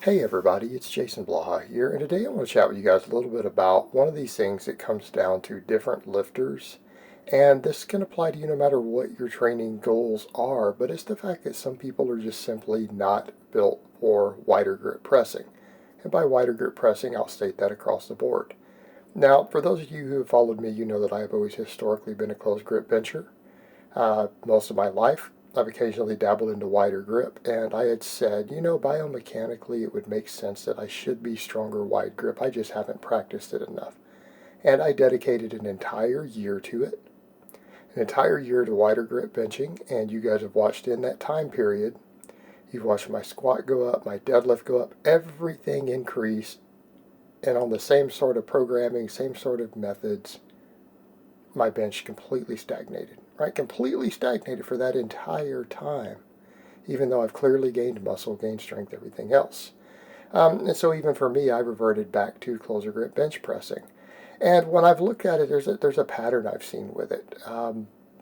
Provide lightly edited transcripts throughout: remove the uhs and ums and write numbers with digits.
Hey everybody, it's Jason Blaha here, and today I want to chat with you guys a little bit about one of these things that comes down to different lifters, and this can apply to you no matter what your training goals are, but it's the fact that some people are just simply not built for wider grip pressing. And by wider grip pressing, I'll state that across the board. Now, for those of you who have followed me, you know that I have always historically been a closed grip bencher. Most of my life, I've occasionally dabbled into wider grip, and I had said, biomechanically it would make sense that I should be stronger wide grip. I just haven't practiced it enough. And I dedicated an entire year to it, an entire year to wider grip benching, and you guys have watched in that time period. You've watched my squat go up, my deadlift go up, everything increase, and on the same sort of programming, same sort of methods, my bench completely stagnated, right? Completely stagnated for that entire time, even though I've clearly gained muscle, gained strength, everything else. And so even for me, I reverted back to closer grip bench pressing. And when I've looked at it, there's a pattern I've seen with it.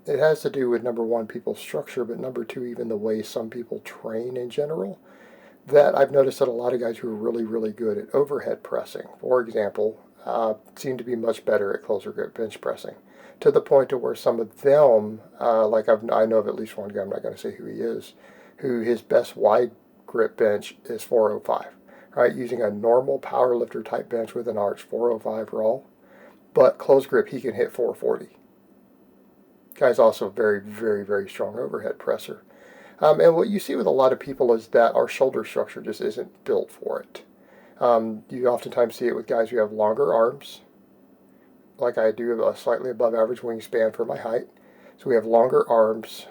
It has to do with number one, people's structure, but number two, even the way some people train in general. That I've noticed that a lot of guys who are really, really good at overhead pressing, for example, seem to be much better at closer grip bench pressing, to the point to where some of them, I know of at least one guy, I'm not going to say who he is, who his best wide grip bench is 405, right? Using a normal power lifter type bench with an arch, 405 raw, but close grip he can hit 440. Guy's also a very, very, very strong overhead presser. And what you see with a lot of people is that our shoulder structure just isn't built for it. You oftentimes see it with guys who have longer arms, like I do, a slightly above average wingspan for my height. So we have longer arms,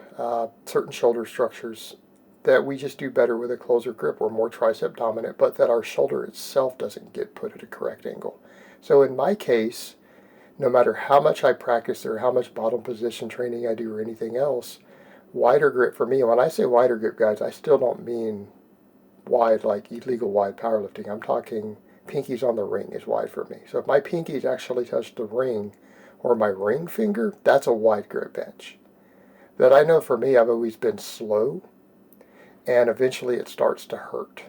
certain shoulder structures that we just do better with a closer grip. We're more tricep dominant, but that our shoulder itself doesn't get put at a correct angle. So in my case, no matter how much I practice or how much bottom position training I do or anything else, wider grip for me, and when I say wider grip, guys, I still don't mean wide like illegal wide powerlifting. I'm talking pinkies on the ring is wide for me. So if my pinkies actually touch the ring or my ring finger, that's a wide grip bench. That I know for me, I've always been slow, and eventually it starts to hurt.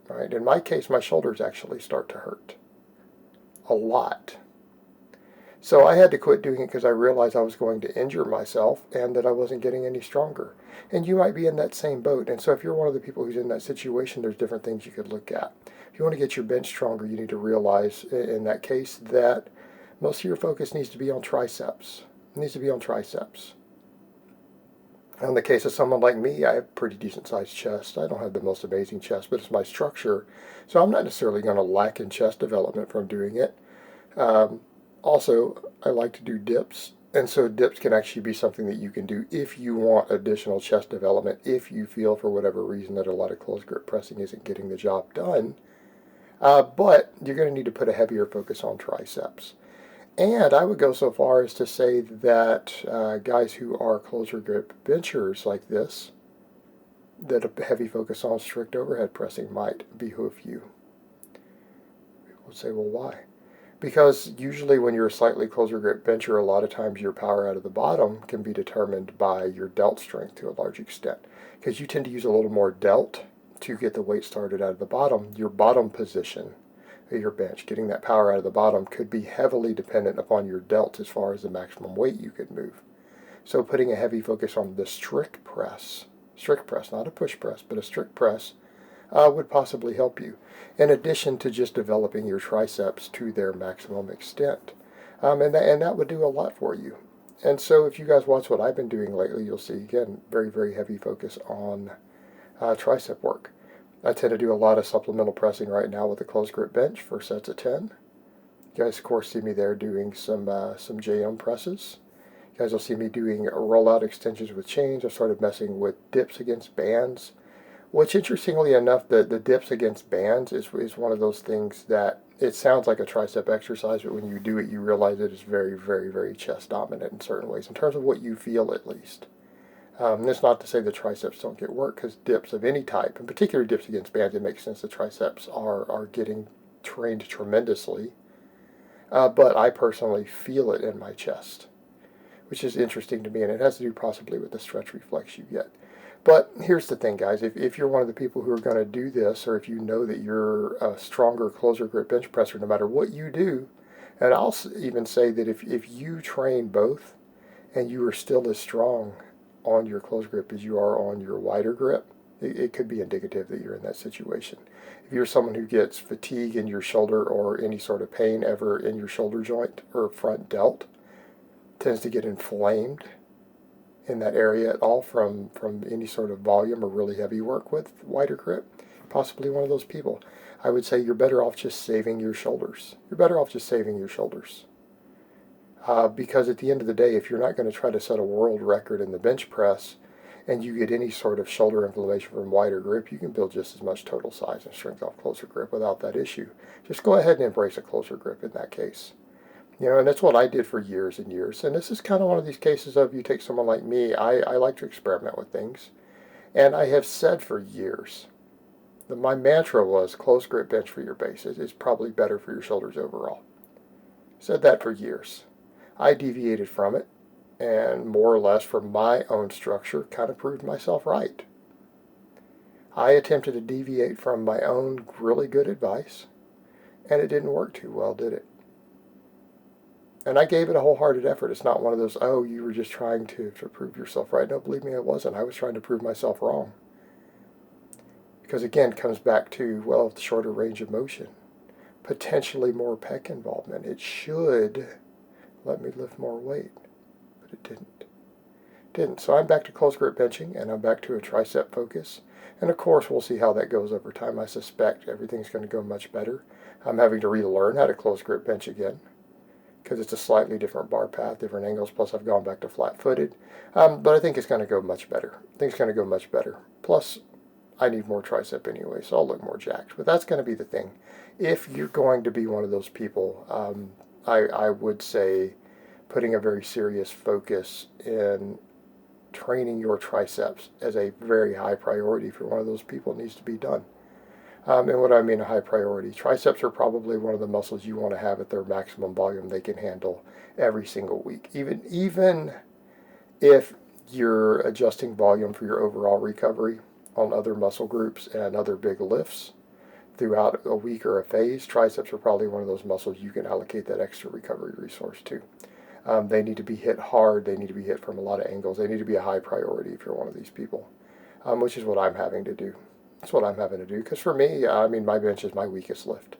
Right? In my case, my shoulders actually start to hurt a lot. So I had to quit doing it because I realized I was going to injure myself and that I wasn't getting any stronger. And you might be in that same boat. And so if you're one of the people who's in that situation, there's different things you could look at. If you want to get your bench stronger, you need to realize in that case that most of your focus needs to be on triceps. It needs to be on triceps. In the case of someone like me, I have a pretty decent sized chest. I don't have the most amazing chest, but it's my structure. So I'm not necessarily going to lack in chest development from doing it. Also, I like to do dips, and so dips can actually be something that you can do if you want additional chest development, if you feel for whatever reason that a lot of close grip pressing isn't getting the job done. But you're going to need to put a heavier focus on triceps. And I would go so far as to say that guys who are closer grip benchers like this, that a heavy focus on strict overhead pressing might behoove you. People would say, well, why? Because usually when you're a slightly closer grip bencher, a lot of times your power out of the bottom can be determined by your delt strength to a large extent. Because you tend to use a little more delt to get the weight started out of the bottom. Your bottom position of your bench, getting that power out of the bottom, could be heavily dependent upon your delt as far as the maximum weight you could move. So putting a heavy focus on the strict press, not a push press, but a strict press, would possibly help you, in addition to just developing your triceps to their maximum extent. And that would do a lot for you. And so if you guys watch what I've been doing lately, you'll see, again, very, very heavy focus on tricep work. I tend to do a lot of supplemental pressing right now with a close grip bench for sets of 10. You guys, of course, see me there doing some JM presses. You guys will see me doing rollout extensions with chains. I started messing with dips against bands. Which, interestingly enough, the dips against bands is one of those things that it sounds like a tricep exercise, but when you do it, you realize it is very, very, very chest dominant in certain ways, in terms of what you feel at least. That's not to say the triceps don't get work, because dips of any type, in particular dips against bands, it makes sense the triceps are getting trained tremendously. But I personally feel it in my chest, which is interesting to me, and it has to do possibly with the stretch reflex you get. But here's the thing, guys. If you're one of the people who are going to do this, or if you know that you're a stronger closer grip bench presser, no matter what you do, and I'll even say that if you train both and you are still as strong on your close grip as you are on your wider grip, it could be indicative that you're in that situation. If you're someone who gets fatigue in your shoulder or any sort of pain ever in your shoulder joint or front delt, tends to get inflamed in that area at all from any sort of volume or really heavy work with wider grip, possibly one of those people. I would say you're better off just saving your shoulders. You're better off just saving your shoulders. Because at the end of the day, if you're not going to try to set a world record in the bench press and you get any sort of shoulder inflammation from wider grip, you can build just as much total size and strength off closer grip without that issue. Just go ahead and embrace a closer grip in that case. And that's what I did for years and years. And this is kind of one of these cases of you take someone like me, I like to experiment with things. And I have said for years that my mantra was close grip bench for your base is probably better for your shoulders overall. Said that for years. I deviated from it and more or less from my own structure kind of proved myself right. I attempted to deviate from my own really good advice and it didn't work too well, did it? And I gave it a wholehearted effort. It's not one of those, oh, you were just trying to prove yourself right. No, believe me, I wasn't. I was trying to prove myself wrong. Because again, it comes back to, well, the shorter range of motion. Potentially more pec involvement. It should let me lift more weight. But it didn't. So I'm back to close grip benching, and I'm back to a tricep focus. And of course, we'll see how that goes over time. I suspect everything's going to go much better. I'm having to relearn how to close grip bench again, because it's a slightly different bar path, different angles, plus I've gone back to flat-footed. But I think it's going to go much better. I think it's going to go much better. Plus, I need more tricep anyway, so I'll look more jacked. But that's going to be the thing. If you're going to be one of those people, I would say putting a very serious focus in training your triceps as a very high priority for one of those people needs to be done. And what I mean a high priority, triceps are probably one of the muscles you want to have at their maximum volume they can handle every single week. Even if you're adjusting volume for your overall recovery on other muscle groups and other big lifts throughout a week or a phase, triceps are probably one of those muscles you can allocate that extra recovery resource to. They need to be hit hard. They need to be hit from a lot of angles. They need to be a high priority if you're one of these people, which is what I'm having to do. That's what I'm having to do. Because for me, my bench is my weakest lift.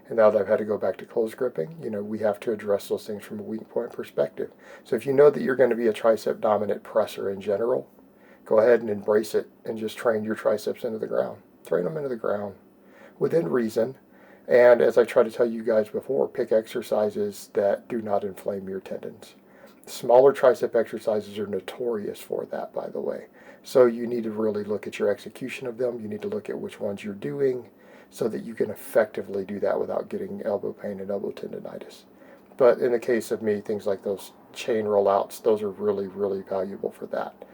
And now that I've had to go back to close gripping, we have to address those things from a weak point perspective. So if you know that you're going to be a tricep dominant presser in general, go ahead and embrace it and just train your triceps into the ground. Train them into the ground within reason. And as I try to tell you guys before, pick exercises that do not inflame your tendons. Smaller tricep exercises are notorious for that, by the way. So you need to really look at your execution of them. You need to look at which ones you're doing so that you can effectively do that without getting elbow pain and elbow tendonitis. But in the case of me, things like those chain rollouts, those are really, really valuable for that.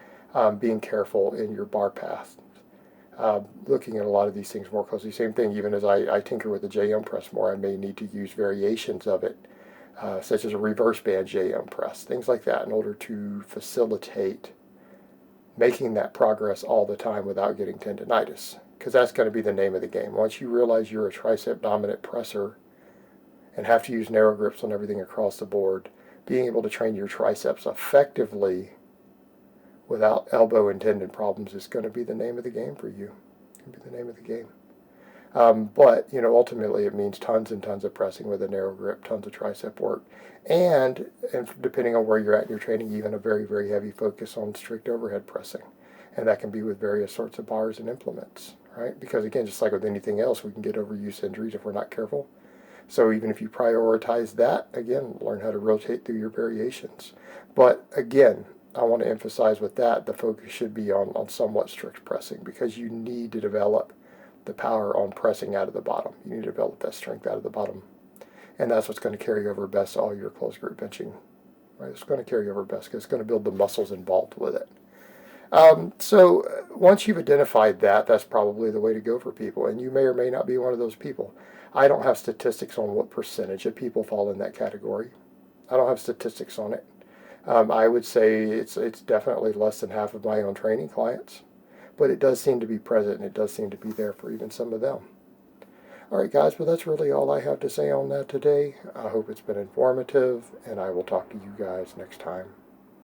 Being careful in your bar path. Looking at a lot of these things more closely. Same thing, even as I tinker with the JM press more, I may need to use variations of it, such as a reverse band JM press, things like that, in order to facilitate making that progress all the time without getting tendonitis, because that's going to be the name of the game. Once you realize you're a tricep dominant presser and have to use narrow grips on everything across the board, being able to train your triceps effectively without elbow and tendon problems is going to be the name of the game for you. It's going to be the name of the game. But ultimately it means tons and tons of pressing with a narrow grip, tons of tricep work, and depending on where you're at in your training, even a very, very heavy focus on strict overhead pressing. And that can be with various sorts of bars and implements, right? Because again, just like with anything else, we can get overuse injuries if we're not careful. So even if you prioritize that, again, learn how to rotate through your variations. But again, I want to emphasize with that, the focus should be on somewhat strict pressing, because you need to develop the power on pressing out of the bottom. You need to develop that strength out of the bottom. And that's what's going to carry over best all your close grip benching. Right? It's going to carry over best because it's going to build the muscles involved with it. So once you've identified that, that's probably the way to go for people. And you may or may not be one of those people. I don't have statistics on what percentage of people fall in that category. I don't have statistics on it. I would say it's definitely less than half of my own training clients, but it does seem to be present and it does seem to be there for even some of them. All right, guys, well, that's really all I have to say on that today. I hope it's been informative, and I will talk to you guys next time.